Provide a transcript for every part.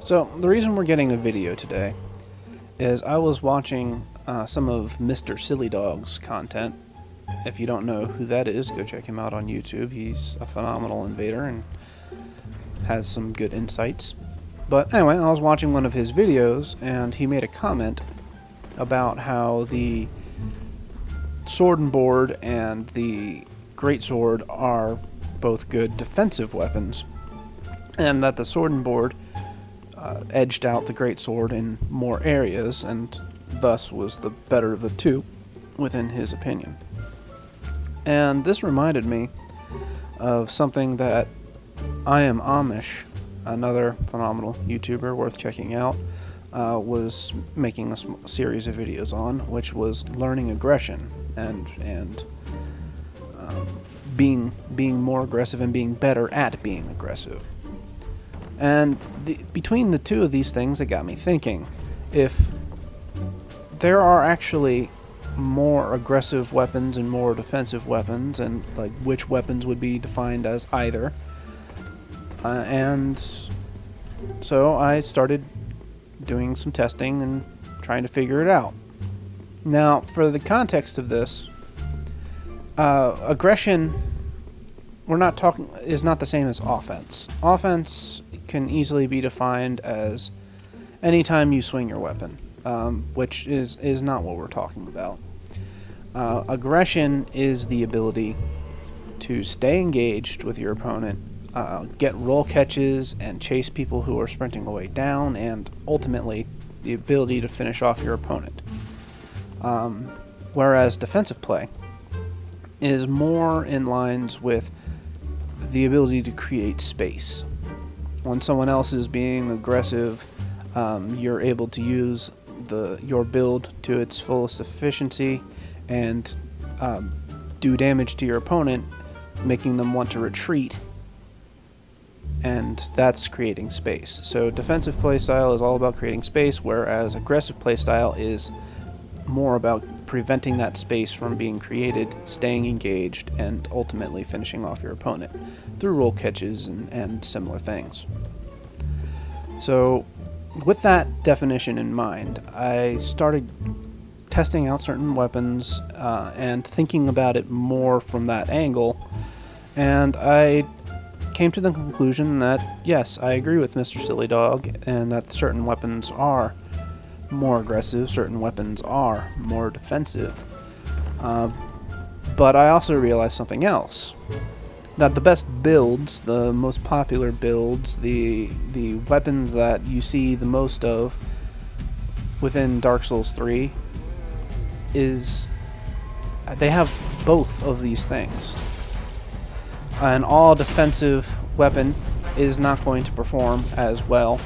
So, the reason we're getting a video today is I was watching some of Mr. Silly Dog's content. If you don't know who that is, go check him out on YouTube. He's a phenomenal invader and has some good insights. But anyway, I was watching one of his videos and he made a comment about how the sword and board and the greatsword are both good defensive weapons, and that the sword and board edged out the greatsword in more areas and thus was the better of the two within his opinion. And this reminded me of something that I Am Amish, another phenomenal YouTuber worth checking out, was making a series of videos on, which was learning aggression and being more aggressive and being better at being aggressive. And between the two of these things, it got me thinking, if there are actually more aggressive weapons and more defensive weapons, and like which weapons would be defined as either, and so I started doing some testing and trying to figure it out. Now, for the context of this, aggression is not the same as offense. Offense can easily be defined as any time you swing your weapon, which is not what we're talking about. Aggression is the ability to stay engaged with your opponent, get roll catches and chase people who are sprinting away down, and ultimately the ability to finish off your opponent. Whereas defensive play is more in lines with the ability to create space. When someone else is being aggressive, you're able to use your build to its fullest efficiency and do damage to your opponent, making them want to retreat, and that's creating space. So defensive playstyle is all about creating space, whereas aggressive playstyle is more about preventing that space from being created, staying engaged, and ultimately finishing off your opponent through roll catches and similar things. So with that definition in mind, I started testing out certain weapons and thinking about it more from that angle, and I came to the conclusion that yes, I agree with Mr. Silly Dog, and that certain weapons are more aggressive, certain weapons are more defensive. But I also realized something else. That the best builds, the most popular builds, the weapons that you see the most of within Dark Souls 3 they have both of these things. An all defensive weapon is not going to perform as well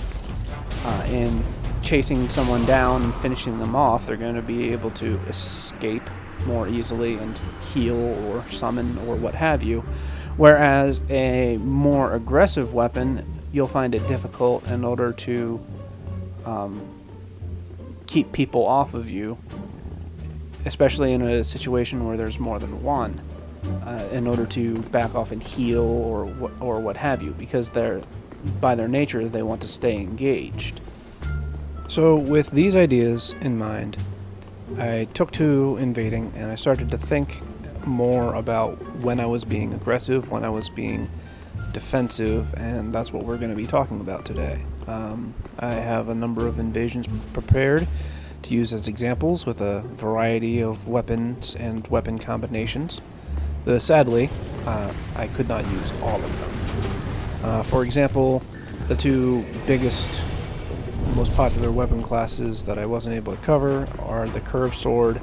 in chasing someone down and finishing them off. They're going to be able to escape more easily and heal or summon or what have you. Whereas a more aggressive weapon, you'll find it difficult in order to keep people off of you, especially in a situation where there's more than one, in order to back off and heal or what have you, because by their nature they want to stay engaged. So with these ideas in mind, I took to invading and I started to think more about when I was being aggressive, when I was being defensive, and that's what we're going to be talking about today. I have a number of invasions prepared to use as examples with a variety of weapons and weapon combinations. Though sadly, I could not use all of them. For example, the two biggest, most popular weapon classes that I wasn't able to cover are the curved sword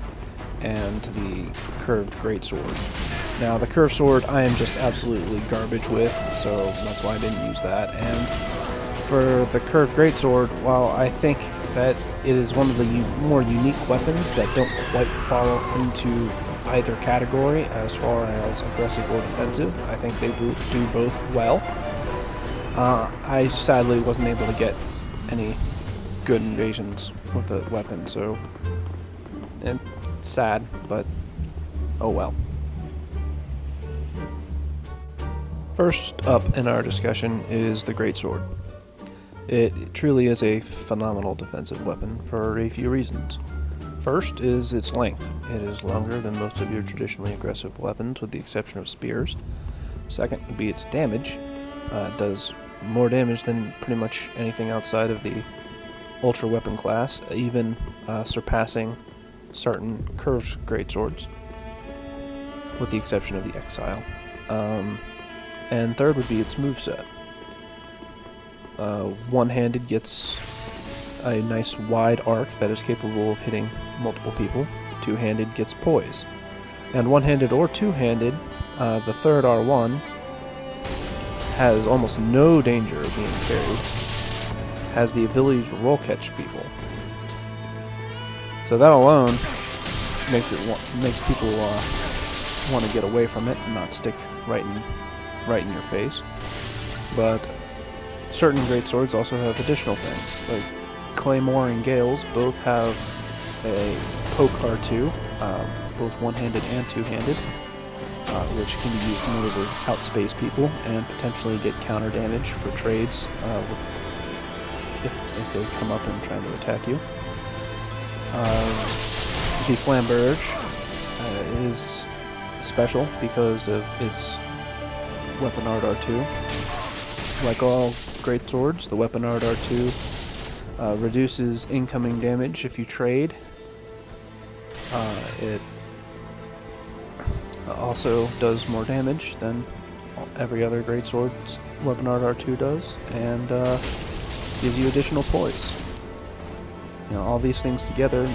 and the curved greatsword. Now, the curved sword I am just absolutely garbage with, so that's why I didn't use that. And for the curved greatsword, while I think that it is one of the more unique weapons that don't quite fall into either category as far as aggressive or defensive, I think they do both well. I sadly wasn't able to get any good invasions with the weapon, so it's sad, but oh well. First up in our discussion is the greatsword. It truly is a phenomenal defensive weapon for a few reasons. First is its length. It is longer than most of your traditionally aggressive weapons, with the exception of spears. Second would be its damage. It does more damage than pretty much anything outside of the ultra weapon class, even surpassing certain curved greatswords, with the exception of the Exile. And third would be its moveset. One-handed gets a nice wide arc that is capable of hitting multiple people. Two-handed gets poise. And one-handed or two-handed, the third R1 has almost no danger of being carried. Has the ability to roll catch people. So that alone makes people want to get away from it and not stick right in your face. But certain greatswords also have additional things, like Claymore and Gales both have a poke R2, both one-handed and two-handed, which can be used in order to outspace people and potentially get counter damage for trades if they come up and try to attack you. The Flamberge is special because of its weapon art R2. Like all greatswords, the weapon art R2 reduces incoming damage if you trade. It also does more damage than every other greatsword's weapon art R2 does, and gives you additional poise. You know, all these things together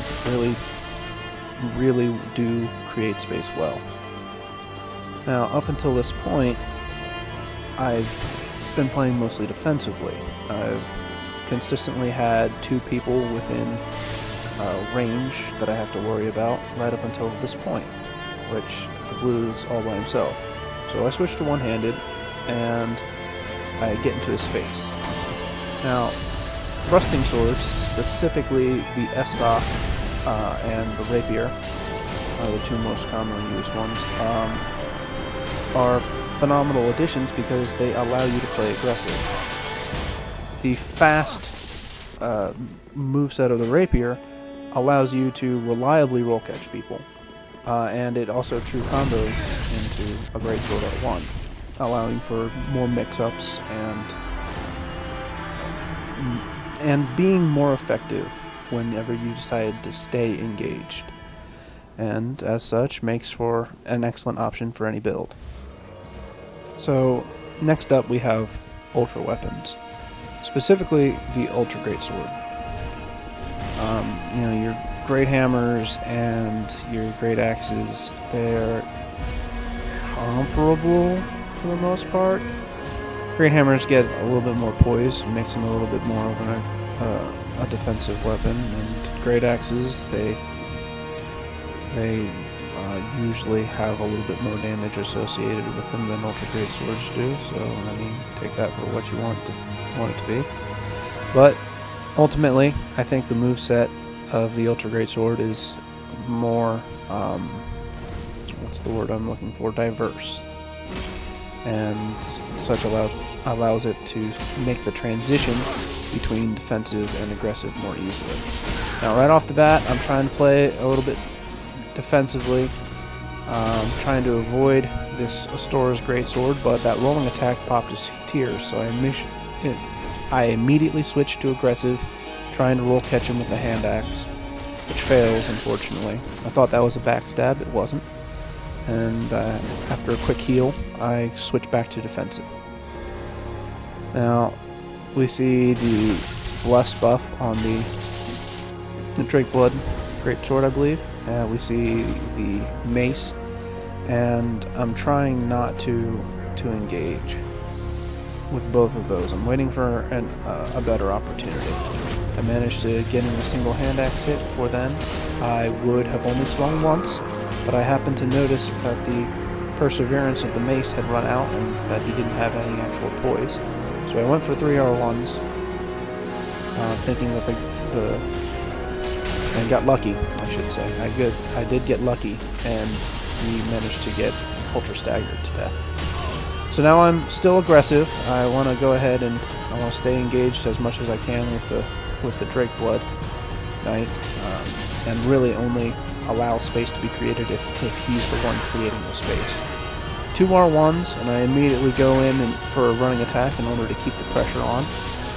really do create space well. Now, up until this point, I've been playing mostly defensively. I've consistently had two people within range that I have to worry about right up until this point, which the blue is all by himself. So I switch to one-handed, and I get into his face. Now, thrusting swords, specifically the Estoc and the Rapier, are the two most commonly used ones, are phenomenal additions because they allow you to play aggressive. The fast moveset of the Rapier allows you to reliably roll catch people, and it also true combos into a greatsword at one, allowing for more mix-ups and being more effective whenever you decide to stay engaged, and as such makes for an excellent option for any build. So next up we have ultra weapons, specifically the ultra greatsword. You know, your great hammers and your great axes, they're comparable for the most part. Great hammers get a little bit more poise, makes them a little bit more of a defensive weapon, and great axes, they usually have a little bit more damage associated with them than ultra great swords do. So I mean, take that for what you want it to be. But ultimately, I think the moveset of the ultra great sword is more what's the word I'm looking for? Diverse, and such allows it to make the transition between defensive and aggressive more easily. Now, right off the bat, I'm trying to play a little bit defensively, trying to avoid this Astora's greatsword, but that rolling attack popped his tears, so I immediately switched to aggressive, trying to roll catch him with the hand axe, which fails, unfortunately. I thought that was a backstab, it wasn't. And after a quick heal, I switched back to defensive. Now, we see the Bless buff on the Drake Blood greatsword, I believe. We see the mace, and I'm trying not to engage with both of those. I'm waiting for a better opportunity. I managed to get in a single hand axe hit before then. I would have only swung once, but I happened to notice that the perseverance of the mace had run out and that he didn't have any actual poise. So I went for 3 R1s, thinking that and got lucky, I should say. I did get lucky, and he managed to get ultra staggered to death. So now I'm still aggressive. I want to go ahead and I want to stay engaged as much as I can with the Drake Blood Knight, and really only allow space to be created if he's the one creating the space. 2 R1s, and I immediately go in for a running attack in order to keep the pressure on.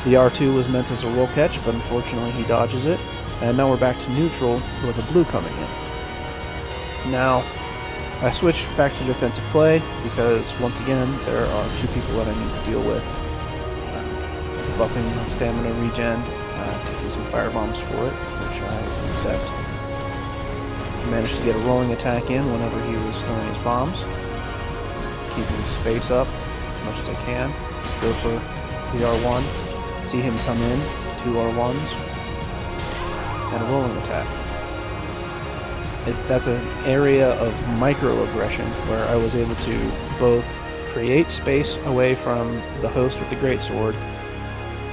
The R2 was meant as a roll catch, but unfortunately he dodges it. And now we're back to neutral with a blue coming in. Now, I switch back to defensive play because, once again, there are 2 people that I need to deal with. Buffing stamina regen, taking some firebombs for it, which I accept. Managed to get a rolling attack in whenever he was throwing his bombs. Keeping space up as much as I can. Go for the R1. See him come in, 2 R1s, and a rolling attack. That's an area of microaggression where I was able to both create space away from the host with the greatsword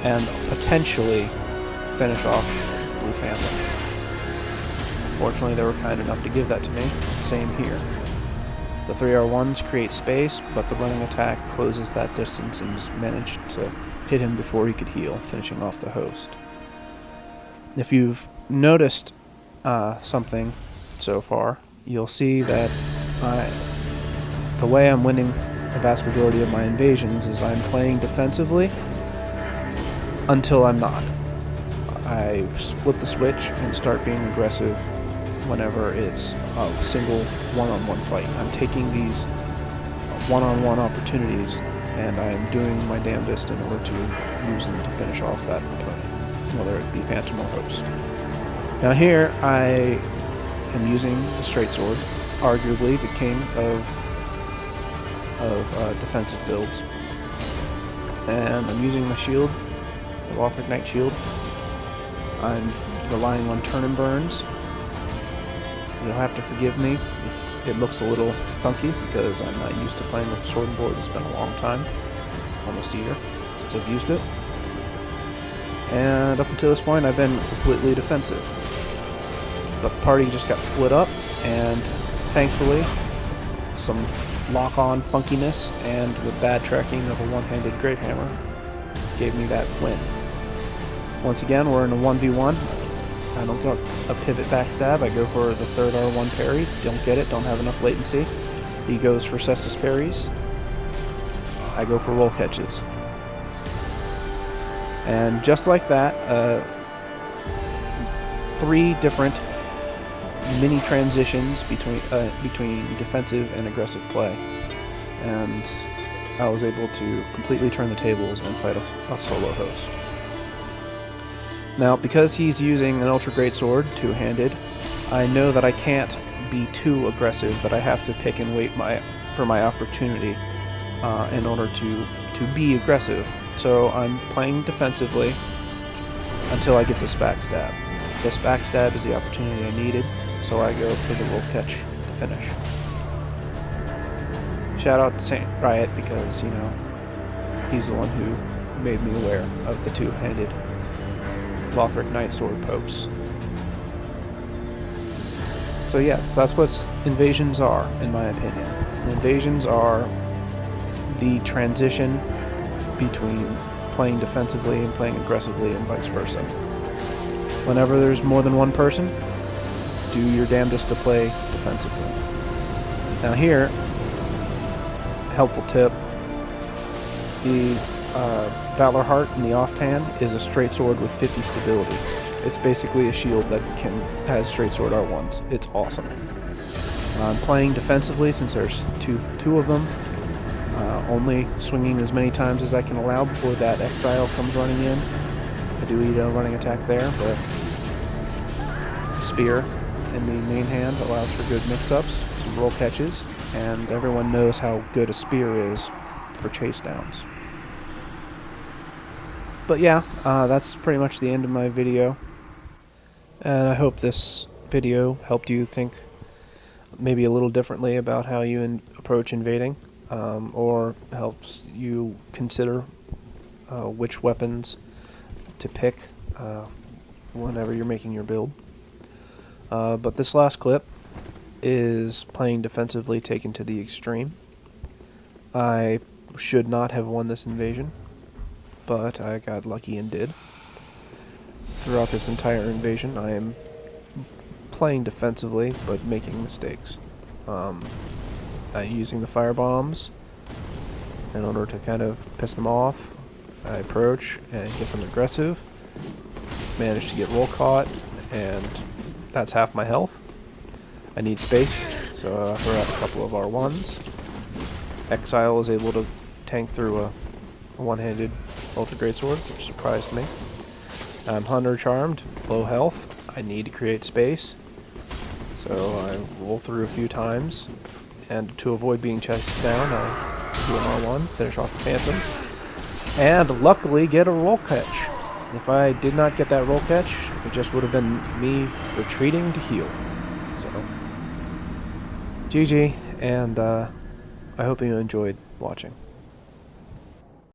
and potentially finish off the Blue Phantom. Fortunately, they were kind enough to give that to me. Same here. The 3 R1s create space, but the running attack closes that distance and just managed to hit him before he could heal, finishing off the host. If you've noticed something so far, you'll see that the way I'm winning the vast majority of my invasions is I'm playing defensively until I'm not. I flip the switch and start being aggressive whenever it's a single one-on-one fight. I'm taking these one-on-one opportunities and I'm doing my damnedest in order to use them to finish off that opponent, whether it be Phantom or Host. Now here I am using the straight sword, arguably the king of defensive builds, and I'm using the shield, the Lothric Knight shield. I'm relying on turn and burns. You'll have to forgive me if it looks a little funky because I'm not used to playing with a sword and board. It's been a long time, almost a year since I've used it. And up until this point I've been completely defensive. But the party just got split up, and thankfully some lock-on funkiness and the bad tracking of a one-handed Great Hammer gave me that win. Once again, we're in a 1v1. I don't go a pivot backstab, I go for the 3rd R1 parry. Don't get it, don't have enough latency. He goes for Cestus parries. I go for roll catches. And just like that, 3 different mini transitions between defensive and aggressive play. And I was able to completely turn the tables and fight a solo host. Now, because he's using an Ultra Greatsword, 2-handed, I know that I can't be too aggressive, that I have to pick and wait for my opportunity in order to be aggressive. So I'm playing defensively until I get this backstab. This backstab is the opportunity I needed, so I go for the roll catch to finish. Shout out to Saint Riot because, you know, he's the one who made me aware of the 2-handed Lothric Knight sword pokes. So yes, that's what invasions are, in my opinion. Invasions are the transition between playing defensively and playing aggressively and vice versa. Whenever there's more than one person, do your damnedest to play defensively. Now here, helpful tip, the Valor Heart in the offhand is a straight sword with 50 stability. It's basically a shield that has straight sword R1s. It's awesome. I'm playing defensively since there's two of them, only swinging as many times as I can allow before that exile comes running in. I do eat a running attack there, but spear in the main hand allows for good mix-ups, some roll catches, and everyone knows how good a spear is for chase downs. But yeah, that's pretty much the end of my video. And I hope this video helped you think maybe a little differently about how you approach invading, or helps you consider which weapons to pick whenever you're making your build. But this last clip is playing defensively taken to the extreme. I should not have won this invasion, but I got lucky and did. Throughout this entire invasion, I am playing defensively, but making mistakes. Using the fire bombs in order to kind of piss them off. I approach and get them aggressive. Manage to get roll caught, and that's half my health. I need space, so I throw out a couple of R1s. Exile is able to tank through a one-handed Ultra Greatsword, which surprised me. I'm Hunter Charmed, low health. I need to create space, so I roll through a few times, and to avoid being chased down, I do an R1, finish off the Phantom, and luckily get a roll catch. If I did not get that roll catch, it just would have been me retreating to heal. So, GG, and I hope you enjoyed watching.